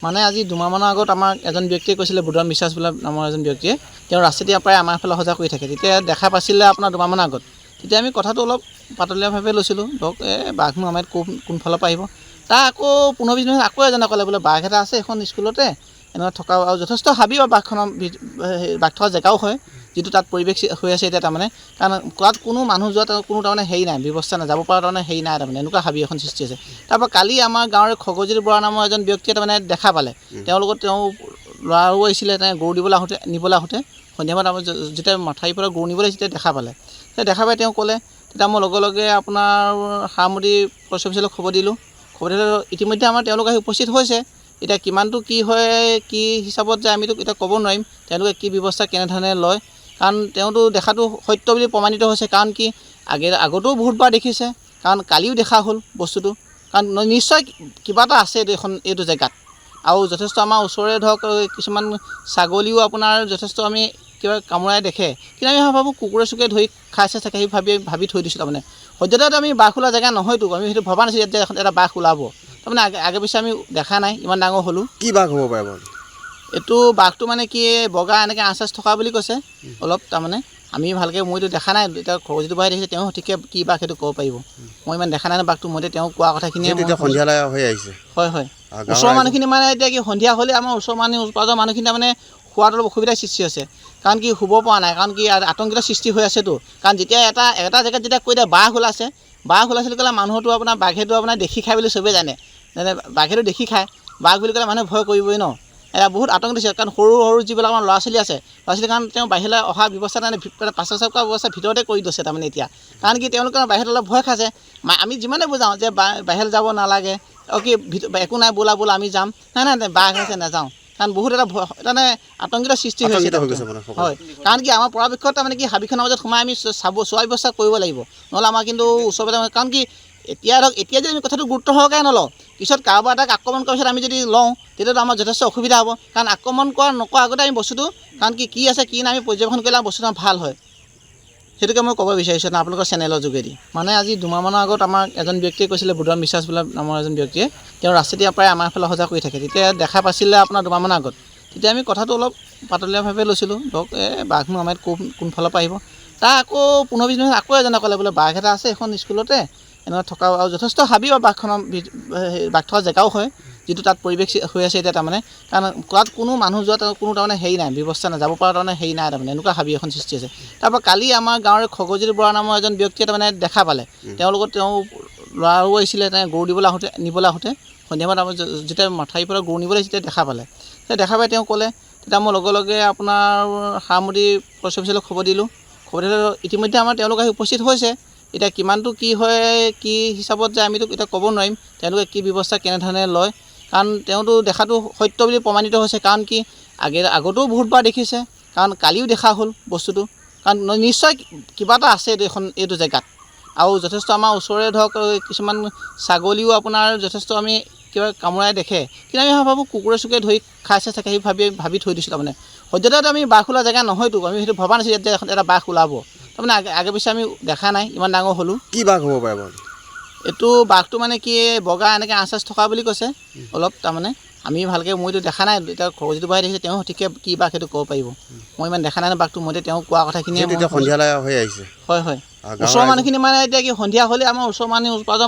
মানে আজি দুমাহমানৰ আগত আমাক এজন ব্যক্তিয়ে কৈছিলে বুধন বিশ্বাস বোলা নামৰ এজন ব্যক্তিয়ে তেওঁ ৰাস্তাতে প্ৰায় আমাৰ ফালে অহা যোৱা কৰি থাকে। তেতিয়া দেখা পাইছিলে আপোনাৰ দুমাহমানৰ আগত। তেতিয়া আমি কথাটো অলপ পাতলীয়াভাৱে লৈছিলোঁ, ধৰক বাঘনো আমাৰ কোনফালৰ পৰা আহিব। তাৰ আকৌ 15-20 মিনিট আকৌ এজনে ক'লে বোলে বাঘ এটা আছে এখন স্কুলতে এনেকুৱা থকা আৰু যথেষ্ট হাবি বা বাঘখনৰ বাঘ থকা জেগাও হয়, যিটো তাত পৰিৱেশ হৈ আছে এতিয়া তাৰমানে। কাৰণ তাত কোনো মানুহ যোৱা কোনো তাৰমানে হেৰি নাই, ব্যৱস্থা নাই, যাব পৰা তাৰমানে হেৰি নাই তাৰমানে, এনেকুৱা হাবি এখন সৃষ্টি আছে। তাৰপৰা কালি আমাৰ গাঁৱৰে খগজিত বৰা নামৰ এজন ব্যক্তিয়ে তাৰমানে দেখা পালে। তেওঁৰ লগত তেওঁ ল'ৰাও আহিছিলে, গৰু নিবলৈ আহোঁতে সন্ধিয়া সময়ত আমাৰ যেতিয়া মাথাউৰিৰ পৰা গৰু নিবলৈ আহিছিলে দেখা পালে। তেতিয়া দেখা পাই তেওঁ ক'লে, তেতিয়া মই লগে লগে আপোনাৰ সামুদ্ৰিক ফৰেষ্ট অফিচলৈ খবৰ দিলোঁ। ইতিমধ্যে আমাৰ তেওঁলোক আহি উপস্থিত হৈছে। এতিয়া কিমানটো কি হয়, কি হিচাপত যায় আমিতো এতিয়া ক'ব নোৱাৰিম, তেওঁলোকে কি ব্যৱস্থা কেনেধৰণে লয়। কাৰণ তেওঁতো দেখাটো সত্য বুলি প্ৰমাণিত হৈছে। কাৰণ কি আগতেও বহুতবাৰ দেখিছে, কাৰণ কালিও দেখা হ'ল বস্তুটো। কাৰণ নিশ্চয় কিবা এটা আছে এইটো জেগাত। আৰু যথেষ্ট আমাৰ ওচৰৰে ধৰক কিছুমান ছাগলীও আপোনাৰ যথেষ্ট আমি কিবা কামোৰাই দেখে, কিন্তু আমি ভাবোঁ কুকুৰে চুকুৰে ধৰি খাইছে চাগে, সেই ভাবি থৈ দিছোঁ তাৰমানে। সদ্যহতে আমি বাঘ ওলোৱা জেগা নহয়তো, আমি সেইটো ভবা নাছিলোঁ যে এটা বাঘ ওলাব। তাৰমানে আগে পিছে আমি দেখা নাই, ইমান ডাঙৰ হ'লোঁ। কি বাঘ হ'ব পাৰে বাৰু? এইটো বাঘটো মানে কি বগা এনেকৈ আঁচ থকা বুলি কৈছে অলপ তাৰমানে। আমি ভালকৈ মইতো দেখা নাই, এতিয়া খগজিত বৰাই দেখিছে, তেওঁ সঠিককৈ কি বাঘ সেইটো ক'ব পাৰিব। মই ইমান দেখা নাই বাঘটো, মই তেওঁ কোৱা কথাখিনিয়ে সন্ধিয়ালৈ হৈ আহিছে। হয় হয়, ওচৰৰ মানুহখিনি মানে এতিয়া কি সন্ধিয়া হ'লে আমাৰ ওচৰৰ মানুহখিনি তাৰমানে খোৱাত অলপ অসুবিধাৰ সৃষ্টি হৈছে। কাৰণ কি শুব পৰা নাই, কাৰণ কি আতংকিত সৃষ্টি হৈ আছেতো। কাৰণ যেতিয়া এটা জেগাত যেতিয়া কৈ দিয়ে বাঘ ওলাইছে বুলি ক'লে মানুহটো আপোনাৰ বাঘেটো আপোনাৰ দেখি খায় বুলি চবেই জানে। বাঘেটো দেখি খায়, বাঘ বুলি ক'লে মানুহে ভয় কৰিবই ন। এতিয়া বহুত আতংক দিছে, কাৰণ সৰু যিবিলাক আমাৰ ল'ৰা ছোৱালী আছে, কাৰণ তেওঁ বাহিৰলৈ অহা ব্যৱস্থা তাৰমানে পাচাৰ কৰা ব্যৱস্থা ভিতৰতে কৰি দিছে তাৰমানে এতিয়া। কাৰণ কি তেওঁলোকে বাহিৰত অলপ ভয় খাইছে। আমি যিমানে বুজাওঁ যে বাহিৰত যাব নালাগে, কি একো নাই ব'লা আমি যাম, নাই বাঘ আছে নাযাওঁ। কাৰণ বহুত এটা মানে আতংকিত সৃষ্টি হৈছে। হয়, কাৰণ কি আমাৰ পৰাপক্ষত তাৰমানে কি হাবিখনৰ মাজত সোমাই আমি চোৱা ব্যৱস্থা কৰিব লাগিব, নহ'লে আমাৰ কিন্তু ওচৰতে। কাৰণ কি এতিয়া যদি আমি কথাটো গুৰুত্ব সহকাৰে নলওঁ, পিছত কাৰোবাৰ এটাক আক্ৰমণ কৰাৰ পিছত আমি যদি লওঁ, তেতিয়াতো আমাৰ যথেষ্ট অসুবিধা হ'ব। কাৰণ আক্ৰমণ নকৰা আগতে আমি বস্তুটো, কাৰণ কি আছে কি নাই আমি পৰ্যবেক্ষণ কৰিলে বস্তুটো ভাল হয়। সেইটোকে মই ক'ব বিচাৰিছোঁ আপোনালোকৰ চেনেলৰ যোগেদি। মানে আজি দুমাহমানৰ আগত আমাক এজন ব্যক্তিয়ে কৈছিলে বুধন বিশ্বাস বোলা নামৰ এজন ব্যক্তিয়ে তেওঁ ৰাস্তাতে প্ৰায় আমাৰ ফালে অহা যোৱা কৰি থাকে। তেতিয়া দেখা পাইছিলে আপোনাৰ দুমাহমানৰ আগত। তেতিয়া আমি কথাটো অলপ পাতলীয়াভাৱে লৈছিলোঁ, ধৰক বাঘনো আমাৰ কোনফালৰ পৰা আহিব। তাৰ আকৌ 15-20 মিনিট আকৌ এজনে ক'লে বোলে বাঘ এটা আছে এখন স্কুলতে এনেকুৱা থকা আৰু যথেষ্ট হাবি বা বাঘখনৰ বাঘ থকা জেগাও হয়, যিটো তাত পৰিৱেশ হৈ আছে এতিয়া তাৰমানে। কাৰণ তাত কোনো মানুহ যোৱা কোনো তাৰমানে হেৰি নাই, ব্যৱস্থা নাই, যাব পৰা তাৰমানে হেৰি নাই তাৰমানে, এনেকুৱা হাবি এখন সৃষ্টি আছে। তাৰপৰা কালি আমাৰ গাঁৱৰে খগজিত বৰা নামৰ এজন ব্যক্তিয়ে তাৰমানে দেখা পালে। তেওঁৰ লগত তেওঁ ল'ৰাও আহিছিলে, গৰু নিবলৈ আহোঁতে সন্ধিয়া সময়ত আমাৰ যেতিয়া মাথাউৰিৰ পৰা গৰু নিবলৈ আহিছিলে দেখা পালে। তেতিয়া দেখা পাই তেওঁ ক'লে, তেতিয়া মই লগে লগে আপোনাৰ সামুদ্ৰিক ফৰেষ্ট অফিচলৈ খবৰ দিলোঁ। ইতিমধ্যে আমাৰ তেওঁলোক আহি উপস্থিত হৈছে। এতিয়া কিমানটো কি হয়, কি হিচাপত যায় আমিতো এতিয়া ক'ব নোৱাৰিম, তেওঁলোকে কি ব্যৱস্থা কেনেধৰণে লয়। কাৰণ তেওঁতো দেখাটো সত্য বুলি প্ৰমাণিত হৈছে। কাৰণ কি আগতেও বহুতবাৰ দেখিছে, কাৰণ কালিও দেখা হ'ল বস্তুটো। কাৰণ নিশ্চয় কিবা এটা আছে এইটো জেগাত। আৰু যথেষ্ট আমাৰ ওচৰৰে ধৰক কিছুমান ছাগলীও আপোনাৰ যথেষ্ট আমি কিবা কামোৰাই দেখে, কিন্তু আমি ভাবোঁ কুকুৰে চুকুৰে ধৰি খাইছে চাগে, সেই ভাবি থৈ দিছোঁ তাৰমানে। সদ্যহতে আমি বাঘ ওলোৱা জেগা নহয়তো, আমি সেইটো ভবা নাছিলোঁ যে এটা বাঘ ওলাব। তাৰমানে আগে পিছে আমি দেখা নাই, ইমান ডাঙৰ হ'লোঁ। কি বাঘ হ'ব পাৰে বাৰু? এইটো বাঘটো মানে কি বগা এনেকৈ আঁচ থকা বুলি কৈছে অলপ তাৰমানে। আমি ভালকৈ মইতো দেখা নাই, এতিয়া খগজিত বৰাই দেখিছে, তেওঁ সঠিককৈ কি বাঘ সেইটো ক'ব পাৰিব। মই ইমান দেখা নাই বাঘটো, মই তেওঁ কোৱা কথাখিনিয়ে সন্ধিয়ালৈ হৈ আহিছে। হয় হয়, ওচৰৰ মানুহখিনি মানে এতিয়া কি সন্ধিয়া হ'লে আমাৰ ওচৰৰ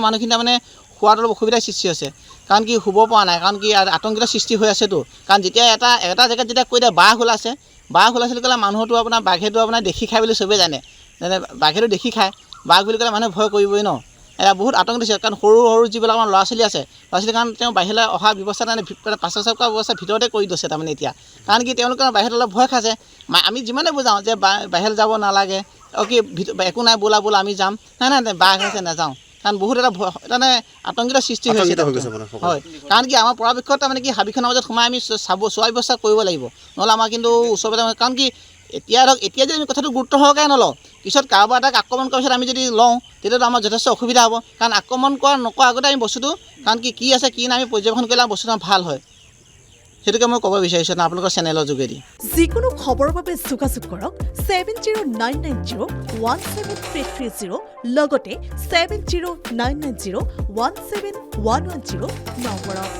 মানুহখিনি তাৰমানে খোৱাত অলপ অসুবিধাৰ সৃষ্টি হৈছে। কাৰণ কি শুব পৰা নাই, কাৰণ কি আতংকিত সৃষ্টি হৈ আছেতো। কাৰণ যেতিয়া এটা জেগাত যেতিয়া কৈ দিয়ে বাঘ ওলাইছে বুলি ক'লে মানুহটো আপোনাৰ বাঘেটো আপোনাৰ দেখি খায় বুলি চবেই জানে। বাঘেটো দেখি খায়, বাঘ বুলি ক'লে মানুহে ভয় কৰিবই ন। এতিয়া বহুত আতংক দিছে, কাৰণ সৰু যিবিলাক আমাৰ ল'ৰা ছোৱালী আছে, কাৰণ তেওঁ বাহিৰলৈ অহা ব্যৱস্থা তাৰমানে পাচাৰ কৰা ব্যৱস্থা ভিতৰতে কৰি দিছে তাৰমানে এতিয়া। কাৰণ কি তেওঁলোকে বাহিৰত অলপ ভয় খাইছে। আমি যিমানে বুজাওঁ যে বাহিৰত যাব নালাগে, কি একো নাই ব'লা আমি যাম, নাই বাঘ আছে নাযাওঁ। কাৰণ বহুত এটা মানে আতংকিত সৃষ্টি হৈছে। হয়, কাৰণ কি আমাৰ পৰাপক্ষত তাৰমানে কি হাবিখনৰ মাজত সোমাই আমি চোৱা ব্যৱস্থা কৰিব লাগিব, নহ'লে আমাৰ কিন্তু ওচৰতে। কাৰণ কি এতিয়া যদি আমি কথাটো গুৰুত্ব সহকাৰে নলওঁ, পিছত কাৰোবাৰ এটাক আক্ৰমণ কৰাৰ পিছত আমি যদি লওঁ, তেতিয়াতো আমাৰ যথেষ্ট অসুবিধা হ'ব। কাৰণ আক্ৰমণ নকৰা আগতে আমি বস্তুটো, কাৰণ কি আছে কি নাই আমি পৰ্যবেক্ষণ কৰিলে বস্তুটো ভাল হয়। সেইটোকে মই ক'ব বিচাৰিছোঁ আপোনালোকৰ চেনেলৰ যোগেদি। যিকোনো খবৰৰ বাবে যোগাযোগ কৰক 7099017330 লগতে 7099017110 নম্বৰত।